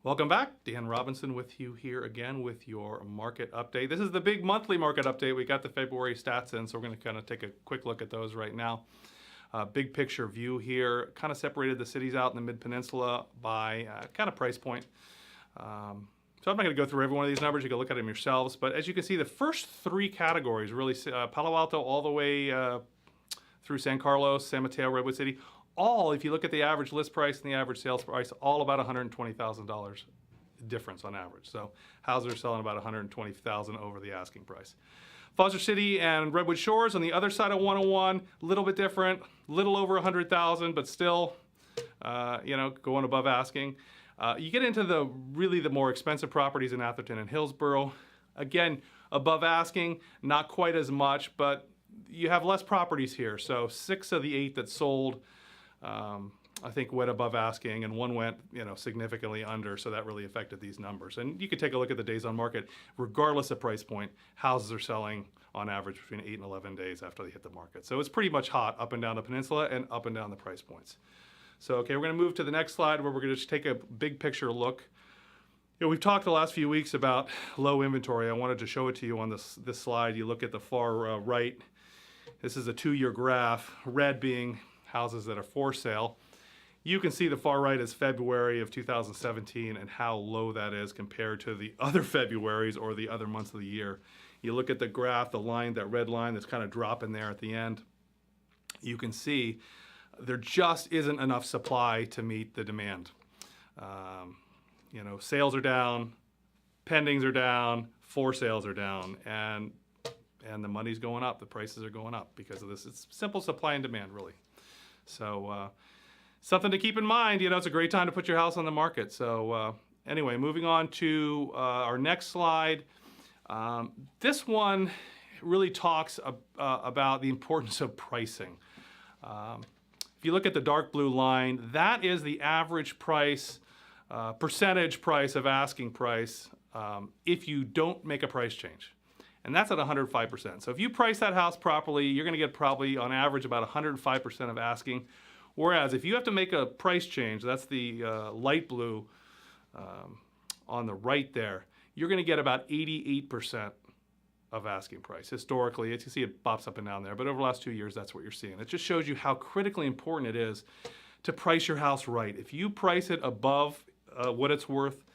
Welcome back. Dan Robinson with you here again with your market update. This is the big monthly market update. We got the February stats in, so we're going to kind of take a quick look at those right now. Big picture view here, kind of separated the cities out in the Mid-Peninsula by kind of price point. So I'm not going to go through every one of these numbers. You can look at them yourselves. But as you can see, the first three categories, really Palo Alto all the way through San Carlos, San Mateo, Redwood City, all, if you look at the average list price and the average sales price, all about $120,000 difference on average. So houses are selling about $120,000 over the asking price. Foster City and Redwood Shores on the other side of 101, a little bit different, little over 100,000, but still, going above asking. You get into the more expensive properties in Atherton and Hillsborough. Again, above asking, not quite as much, but you have less properties here. So 6 of the 8 that sold, I think, went above asking, and 1 went, significantly under. So that really affected these numbers. And you could take a look at the days on market. Regardless of price point, houses are selling on average between 8 and 11 days after they hit the market. So it's pretty much hot up and down the peninsula and up and down the price points. So, okay, we're going to move to the next slide where we're going to just take a big picture look. We've talked the last few weeks about low inventory. I wanted to show it to you on this slide. You look at the far right. This is a 2-year graph, red being houses that are for sale. You can see the far right is February of 2017 and how low that is compared to the other Februarys or the other months of the year. You look at the graph, the line, that red line that's kind of dropping there at the end. You can see there just isn't enough supply to meet the demand. Sales are down, pendings are down, for sales are down, and the money's going up, the prices are going up because of this. It's simple supply and demand, really. So something to keep in mind. It's a great time to put your house on the market. So anyway, moving on to our next slide. This one really talks about the importance of pricing. If you look at the dark blue line, that is the average price, percentage price of asking price if you don't make a price change. And that's at 105%. So if you price that house properly, you're going to get probably on average about 105% of asking. Whereas if you have to make a price change, that's the light blue on the right there, you're going to get about 88% of asking price. Historically, as you see, it bops up and down there, but over the last 2 years, that's what you're seeing. It just shows you how critically important it is to price your house right. If you price it above what it's worth,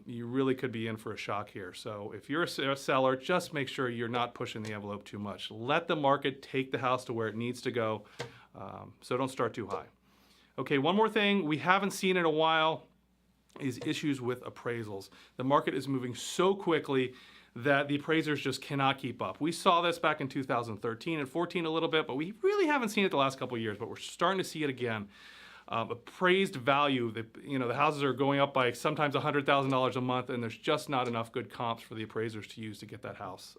you really could be in for a shock here. So if you're a seller, just make sure you're not pushing the envelope too much. Let the market take the house to where it needs to go, so don't start too high. Okay, one more thing we haven't seen in a while is issues with appraisals. The market is moving so quickly that the appraisers just cannot keep up. We saw this back in 2013 and 14 a little bit, but we really haven't seen it the last couple of years, but we're starting to see it again. Appraised value, the houses are going up by sometimes $100,000 a month, and there's just not enough good comps for the appraisers to use to get that house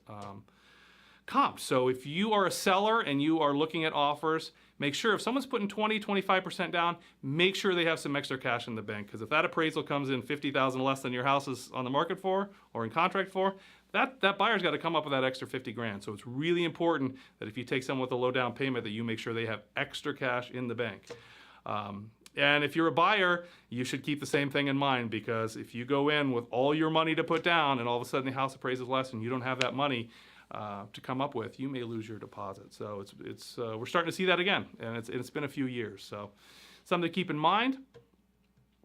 comped. So if you are a seller and you are looking at offers, make sure if someone's putting 20, 25% down, make sure they have some extra cash in the bank, because if that appraisal comes in $50,000 less than your house is on the market for or in contract for, that buyer's got to come up with that extra 50 grand. So it's really important that if you take someone with a low down payment, that you make sure they have extra cash in the bank. And if you're a buyer, you should keep the same thing in mind, because if you go in with all your money to put down and all of a sudden the house appraises less and you don't have that money to come up with, you may lose your deposit. So we're starting to see that again, and it's been a few years. So something to keep in mind.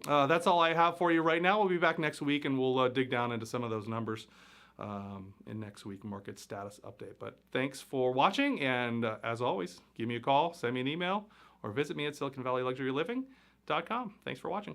That's all I have for you right now. We'll be back next week and we'll dig down into some of those numbers in next week market status update. But thanks for watching, and as always, give me a call, send me an email, or visit me at SiliconValleyLuxuryLiving.com. Thanks for watching.